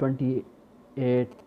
28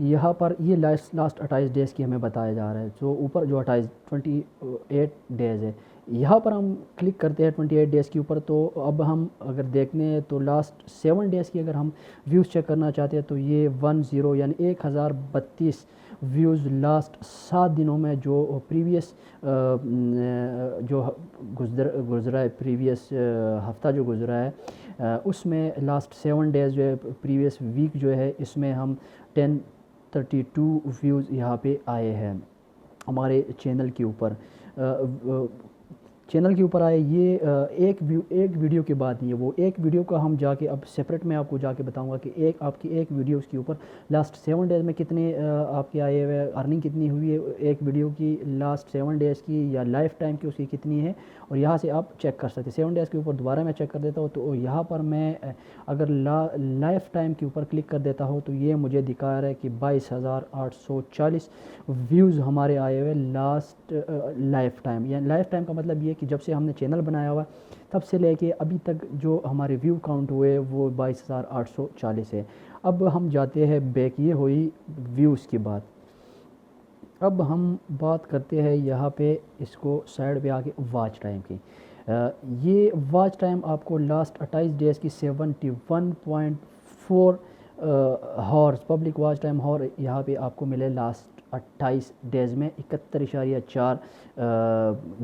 یہاں پر یہ last 28 days کی ہمیں بتایا جا رہا ہے. جو اوپر جو 28 ڈیز ہے, یہاں پر ہم کلک کرتے ہیں 28 ڈیز کے اوپر. تو اب ہم اگر دیکھنے ہیں تو لاسٹ 7 ڈیز کی اگر ہم ویوز چیک کرنا چاہتے ہیں تو یہ 10 یعنی 1032 ویوز لاسٹ 7 دنوں میں جو پریویس جو گزرا ہے, پریویس ہفتہ جو گزرا ہے اس میں لاسٹ 7 ڈیز جو ہے, پریویس ویک جو ہے, اس میں ہم 1032 ویوز یہاں پہ آئے ہیں ہمارے چینل کے اوپر. چینل کے اوپر آئے یہ ایک ویڈیو کے بعد نہیں ہے, وہ ایک ویڈیو کا ہم جا کے اب سپریٹ میں آپ کو جا کے بتاؤں گا کہ آپ کی ایک ویڈیو اس کے اوپر لاسٹ 7 ڈیز میں کتنے آپ کے آئے ہوئے, ارننگ کتنی ہوئی ہے ایک ویڈیو کی لاسٹ 7 ڈیز کی, یا لائف ٹائم کی اس کی کتنی ہے, اور یہاں سے آپ چیک کر سکتے ہیں. 7 ڈیز کے اوپر دوبارہ میں چیک کر دیتا ہوں تو یہاں پر میں اگر لائف ٹائم کے اوپر کلک کر دیتا ہوں تو یہ مجھے دکھا رہا ہے کہ 22,840 ویوز ہمارے آئے ہوئے لاسٹ لائف ٹائم. یعنی لائف ٹائم کا مطلب یہ کہ جب سے ہم نے چینل بنایا ہوا تب سے لے کے ابھی تک جو ہمارے ویو کاؤنٹ ہوئے وہ 22,840 ہے. اب ہم جاتے ہیں بیک, یہ ہوئی ویوز کی بات. اب ہم بات کرتے ہیں یہاں پہ اس کو سائڈ پہ آ کے واچ ٹائم کی. یہ واچ ٹائم آپ کو لاسٹ 28 ڈیز کی 71.4 ہارس پبلک واچ ٹائم ہار یہاں پہ آپ کو ملے لاسٹ 28 ڈیز میں 71.4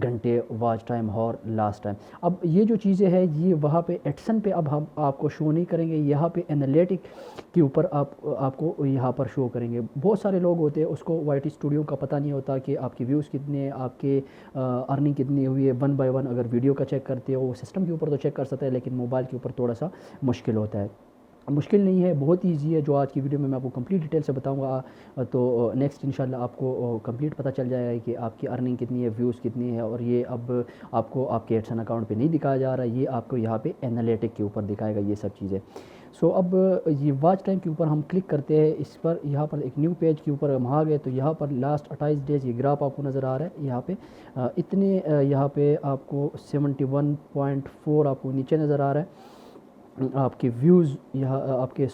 گھنٹے واچ ٹائم ہار لاسٹ ٹائم. اب یہ جو چیزیں ہیں یہ وہاں پہ ایڈسن پہ اب ہم آپ کو شو نہیں کریں گے, یہاں پہ انالیٹک کے اوپر آپ کو یہاں پر شو کریں گے. بہت سارے لوگ ہوتے ہیں اس کو وائی ٹی اسٹوڈیو کا پتہ نہیں ہوتا کہ آپ کے ویوز کتنے ہیں, آپ کے ارننگ کتنی ہوئی ہے. 1 بائی 1 اگر ویڈیو کا چیک کرتے ہو وہ سسٹم کے اوپر تو چیک کر سکتا ہے, لیکن موبائل کے اوپر تھوڑا سا مشکل ہوتا ہے. مشکل نہیں ہے, بہت ایزی ہے. جو آج کی ویڈیو میں آپ کو کمپلیٹ ڈیٹیل سے بتاؤں گا تو نیکسٹ انشاءاللہ آپ کو کمپلیٹ پتہ چل جائے گا کہ آپ کی ارننگ کتنی ہے, ویوز کتنی ہے. اور یہ اب آپ کو آپ کے ایڈسن اکاؤنٹ پہ نہیں دکھایا جا رہا ہے, یہ آپ کو یہاں پہ انالیٹک کے اوپر دکھائے گا یہ سب چیزیں. سو اب یہ واچ ٹائم کے اوپر ہم کلک کرتے ہیں اس پر, یہاں پر ایک نیو پیج کے اوپر ہم آ گئے تو یہاں پر لاسٹ 28 ڈیز یہ گراف آپ کو نظر آ رہا ہے. یہاں پہ اتنے یہاں پہ آپ کو 71.4 آپ کو نیچے نظر آ رہا ہے. آپ کے ویوز یہاں آپ کے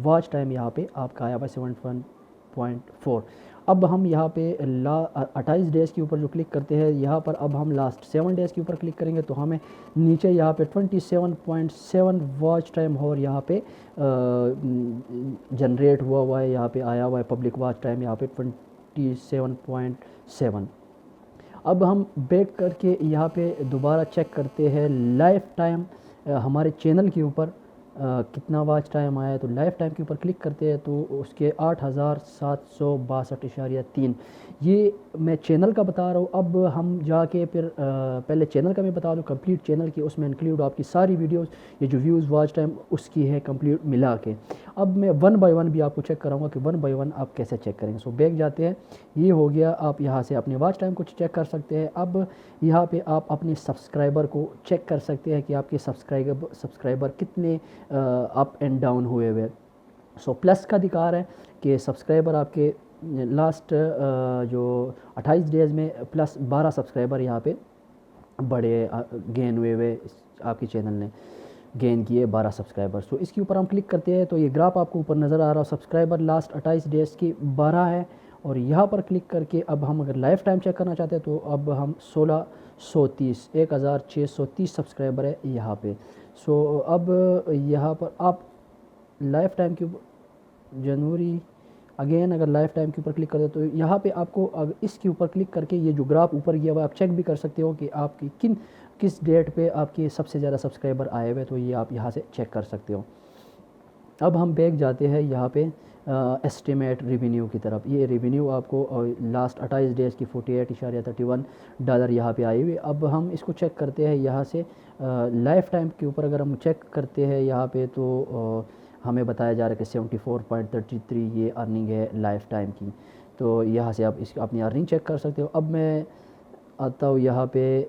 واچ ٹائم یہاں پہ آپ کا آیا ہوا 71.4. اب ہم یہاں پہ 28 ڈیز کے اوپر جو کلک کرتے ہیں یہاں پر اب ہم لاسٹ 7 ڈیز کے اوپر کلک کریں گے تو ہمیں نیچے یہاں پہ 27.7 واچ ٹائم اور یہاں پہ جنریٹ ہوا ہے, یہاں پہ آیا ہوا ہے پبلک واچ ٹائم یہاں پہ 27.7. اب ہم بیک کر کے یہاں پہ دوبارہ چیک کرتے ہیں لائف ٹائم ہمارے چینل کے اوپر کتنا واچ ٹائم آیا ہے. تو لائف ٹائم کے اوپر کلک کرتے ہیں تو اس کے 8,762.3 یہ میں چینل کا بتا رہا ہوں. اب ہم جا کے پھر پہلے چینل کا میں بتا دوں کمپلیٹ چینل کی, اس میں انکلیوڈ آپ کی ساری ویڈیوز یہ جو ویوز واچ ٹائم اس کی ہے کمپلیٹ ملا کے. اب میں 1 بائی 1 بھی آپ کو چیک کراؤں گا کہ 1 بائی 1 آپ کیسے چیک کریں گے. سو بیک جاتے ہیں, یہ ہو گیا, آپ یہاں سے اپنے واچ ٹائم کو چیک کر سکتے ہیں. اب یہاں پہ آپ اپنے سبسکرائبر کو چیک کر سکتے ہیں کہ آپ کے سبسکرائبر کتنے اپ اینڈ ڈاؤن ہوئے. سو پلس کا دکھا رہا ہے کہ سبسکرائبر آپ کے لاسٹ جو 28 ڈیز میں پلس 12 سبسکرائبر یہاں پہ بڑے گین ہوئے آپ کے چینل نے گین کیے 12 سبسکرائبر. سو اس کے اوپر ہم کلک کرتے ہیں تو یہ گراف آپ کو اوپر نظر آ رہا ہے. سبسکرائبر لاسٹ 28 ڈیز کی 12 ہے, اور یہاں پر کلک کر کے اب ہم اگر لائف ٹائم چیک کرنا چاہتے ہیں تو اب ہم 1630 سبسکرائبر ہے یہاں پہ. سو اب یہاں پر آپ لائف ٹائم کے جنوری اگین اگر لائف ٹائم کے اوپر کلک کرتے تو یہاں پہ آپ کو اس کے اوپر کلک کر کے یہ جو گراف اوپر گیا ہوا آپ چیک بھی کر سکتے ہو کہ آپ کی کس ڈیٹ پہ آپ کے سب سے زیادہ سبسکرائبر آئے ہوئے, تو یہ آپ یہاں سے چیک کر سکتے ہو. اب ہم بیک جاتے ہیں یہاں پہ ایسٹیمیٹ ریونیو کی طرف. یہ ریونیو آپ کو لاسٹ 28 ڈیز کی $48.31 یہاں پہ آئی ہوئی. اب ہم اس کو چیک کرتے ہیں یہاں سے لائف ٹائم کے اوپر اگر ہم چیک کرتے ہیں یہاں پہ تو ہمیں بتایا جا رہا ہے کہ 74.33 یہ ارننگ ہے لائف ٹائم کی. تو یہاں سے آپ اس اپنی ارننگ چیک کر سکتے ہو. اب میں آتا ہوں یہاں پہ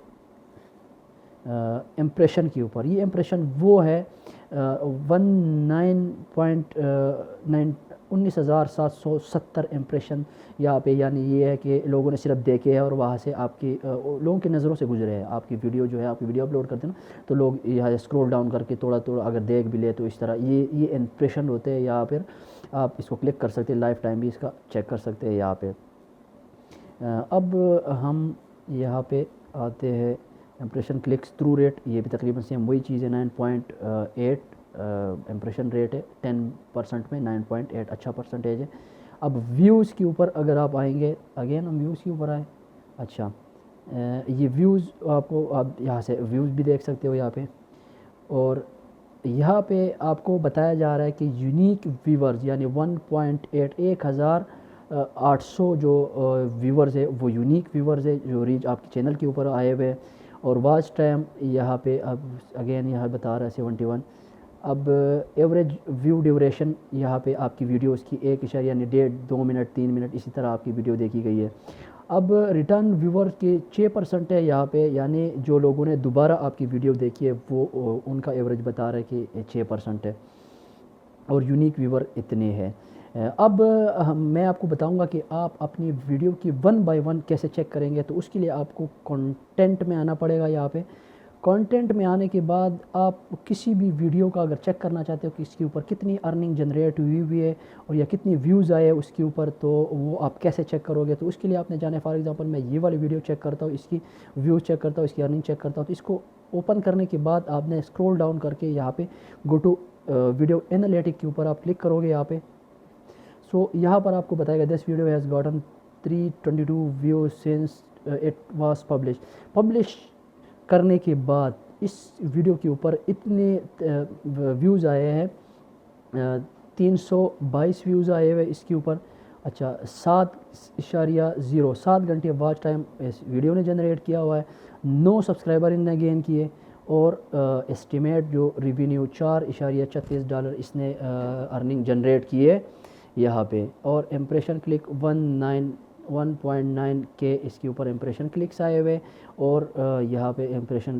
امپریشن کے اوپر. یہ امپریشن وہ ہے 19.9 19,770 امپریشن یہاں پہ، یعنی یہ ہے کہ لوگوں نے صرف دیکھے ہیں اور وہاں سے آپ کی لوگوں کی نظروں سے گزرے ہیں. آپ کی ویڈیو جو ہے، آپ کی ویڈیو اپلوڈ کرتے ہیں نا، تو لوگ یہاں اسکرول ڈاؤن کر کے تھوڑا تھوڑا اگر دیکھ بھی لے تو اس طرح یہ امپریشن ہوتے ہیں. یا پھر آپ اس کو کلک کر سکتے ہیں، لائف ٹائم بھی اس کا چیک کر سکتے ہیں یہاں پہ. اب ہم یہاں پہ آتے ہیں امپریشن کلکس تھرو ریٹ. یہ بھی تقریباً سیم وہی چیز ہے، 9.8 امپریشن ریٹ ہے 10% میں. 9.8 اچھا پرسنٹیج ہے. اب ویوز کے اوپر اگر آپ آئیں گے، اگین ہم ویوز کے اوپر آئیں. اچھا یہ ویوز آپ یہاں سے ویوز بھی دیکھ سکتے ہو یہاں پہ. اور یہاں پہ آپ کو بتایا جا رہا ہے کہ یونیک ویورز یعنی 1.8 جو ویورز ہے وہ یونیک ویورز ہے جو ریچ آپ کے چینل کے اوپر آئے ہوئے. اور واچ ٹائم یہاں پہ اب اگین یہاں بتا رہا ہے 71. اب ایوریج ویو ڈیوریشن یہاں پہ آپ کی ویڈیوز کی 1 یعنی 1.5 2 منٹ 3 منٹ اسی طرح آپ کی ویڈیو دیکھی گئی ہے. اب ریٹرن ویور کے 6% ہے یہاں پہ، یعنی جو لوگوں نے دوبارہ آپ کی ویڈیو دیکھی ہے وہ ان کا ایوریج بتا رہا ہے کہ 6% ہے. اور یونیک ویور اتنے ہیں. اب میں آپ کو بتاؤں گا کہ آپ اپنی ویڈیو کی 1 بائی 1 کیسے چیک کریں گے. تو اس کے لیے آپ کو کانٹینٹ میں آنا پڑے گا. یہاں پہ کانٹینٹ میں آنے کے بعد آپ کسی بھی ویڈیو کا اگر چیک کرنا چاہتے ہو کہ اس کے اوپر کتنی ارننگ جنریٹ ہوئی ہے اور یا کتنی ویوز آئے اس کے اوپر، تو وہ آپ کیسے چیک کرو گے. تو اس کے لیے آپ نے جانا ہے، فار ایگزامپل میں یہ والی ویڈیو چیک کرتا ہوں، اس کی ویوز چیک کرتا ہوں، اس کی ارننگ چیک کرتا ہوں. تو اس کو اوپن کرنے کے بعد آپ نے اسکرول ڈاؤن کر کے یہاں پہ گو ٹو ویڈیو انالیٹک کے اوپر آپ کلک کرو گے یہاں پہ. سو یہاں پر آپ کو بتائے گا دس video has gotten 322 views since it was publish کرنے کے بعد اس ویڈیو کے اوپر اتنے ویوز آئے ہیں. 322 ویوز آئے ہوئے اس کے اوپر. اچھا 7.7 گھنٹے واچ ٹائم اس ویڈیو نے جنریٹ کیا ہوا ہے. 9 سبسکرائبر ان نے گین کیے. اور اسٹیمیٹ جو ریونیو $4.36 اس نے ارننگ جنریٹ کیے یہاں پہ. اور امپریشن کلک 1.9 کے اس کے اوپر امپریشن کلکس آئے ہوئے. اور یہاں پہ امپریشن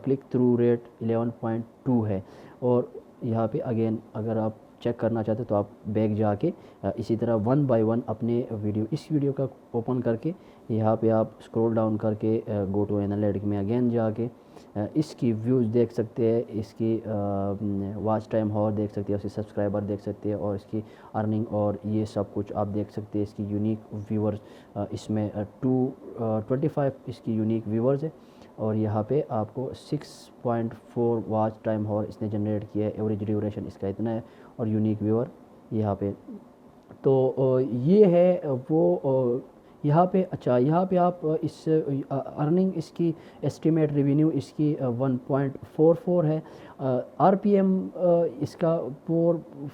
کلک تھرو ریٹ 11.2 ہے. اور یہاں پہ اگین اگر آپ چیک کرنا چاہتے تو آپ بیک جا کے اسی طرح 1 بائی 1 اپنے اس ویڈیو کا اوپن کر کے یہاں پہ آپ اسکرول ڈاؤن کر کے گو ٹو انالیٹک میں اگین جا کے اس کی ویوز دیکھ سکتے ہیں، اس کی واچ ٹائم ہور دیکھ سکتے ہیں، اس کی سبسکرائبر دیکھ سکتے ہیں، اور اس کی ارننگ اور یہ سب کچھ آپ دیکھ سکتے ہیں. اس کی یونیک ویورز اس میں 225 اس کی یونیک ویورز ہے. اور یہاں پہ آپ کو 6.4 واچ ٹائم ہور اس نے جنریٹ کیا ہے. ایوریج ڈیوریشن اس کا اتنا ہے. اور یونیک ویور یہاں پہ تو یہ ہے وہ یہاں پہ. اچھا یہاں پہ آپ اس ارننگ اس کی ایسٹیمیٹ ریونیو اس کی 1.44 ہے. آر پی ایم اس کا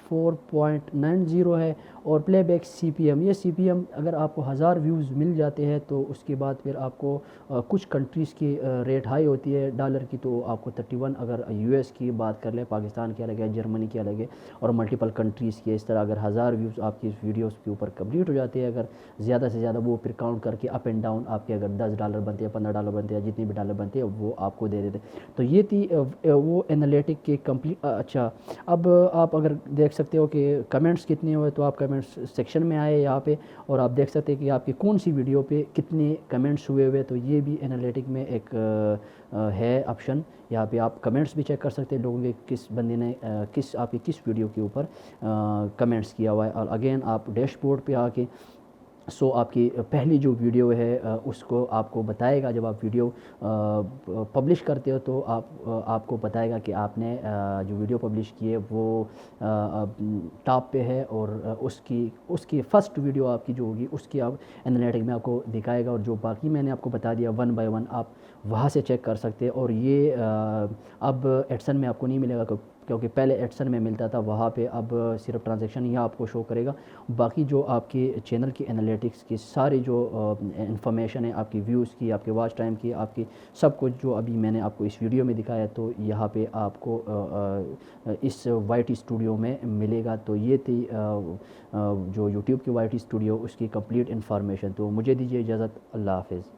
4.90 ہے. اور پلے بیک سی پی ایم، یہ سی پی ایم اگر آپ کو 1000 ویوز مل جاتے ہیں تو اس کے بعد پھر آپ کو کچھ کنٹریز کی ریٹ ہائی ہوتی ہے ڈالر کی، تو آپ کو 31. اگر یو ایس کی بات کر لیں، پاکستان کی الگ ہے، جرمنی کی الگ ہے، اور ملٹیپل کنٹریز کی اس طرح اگر 1000 ویوز آپ کی اس ویڈیوز کے اوپر کمپلیٹ ہو جاتے ہیں، اگر زیادہ سے زیادہ وہ پھر کاؤنٹ کر کے اپ اینڈ ڈاؤن آپ کے اگر $10 بنتے ہیں، $15 بنتے ہیں، جتنے بھی ڈالر بنتے ہیں وہ آپ کو دے دیتے. تو یہ تھی وہ انالیٹک کے کمپلیٹ. اچھا اب آپ اگر دیکھ سکتے ہو کہ کمنٹس کتنے ہوئے، تو آپ کمنٹس سیکشن میں آئے یہاں پہ اور آپ دیکھ سکتے ہیں کہ آپ کی کون سی ویڈیو پہ کتنے کمنٹس ہوئے. تو یہ بھی انالیٹک میں ایک ہے آپشن. یہاں پہ آپ کمنٹس بھی چیک کر سکتے ہیں لوگوں کے، کس بندے نے آپ کی کس ویڈیو کے اوپر کمنٹس کیا ہوا ہے. اور اگین آپ ڈیش بورڈ پہ آ کے آپ کی پہلی جو ویڈیو ہے اس کو آپ کو بتائے گا. جب آپ ویڈیو پبلش کرتے ہو تو آپ کو بتائے گا کہ آپ نے جو ویڈیو پبلش کی ہے وہ ٹاپ پہ ہے. اور اس کی فرسٹ ویڈیو آپ کی جو ہوگی اس کی آپ انالیٹک میں آپ کو دکھائے گا. اور جو باقی میں نے آپ کو بتا دیا 1 بائی 1 آپ وہاں سے چیک کر سکتے ہیں. اور یہ اب ایڈسن میں آپ کو نہیں ملے گا کیونکہ پہلے ایڈسن میں ملتا تھا. وہاں پہ اب صرف ٹرانزیکشن ہی آپ کو شو کرے گا. باقی جو آپ کے چینل کی انالیٹکس کی ساری جو انفارمیشن ہے، آپ کی ویوز کی، آپ کے واچ ٹائم کی، آپ کی سب کچھ جو ابھی میں نے آپ کو اس ویڈیو میں دکھایا، تو یہاں پہ آپ کو اس وائی ٹی اسٹوڈیو میں ملے گا. تو یہ تھی جو یوٹیوب کی وائی ٹی اسٹوڈیو اس کی کمپلیٹ انفارمیشن. تو مجھے دیجیے اجازت. اللہ حافظ.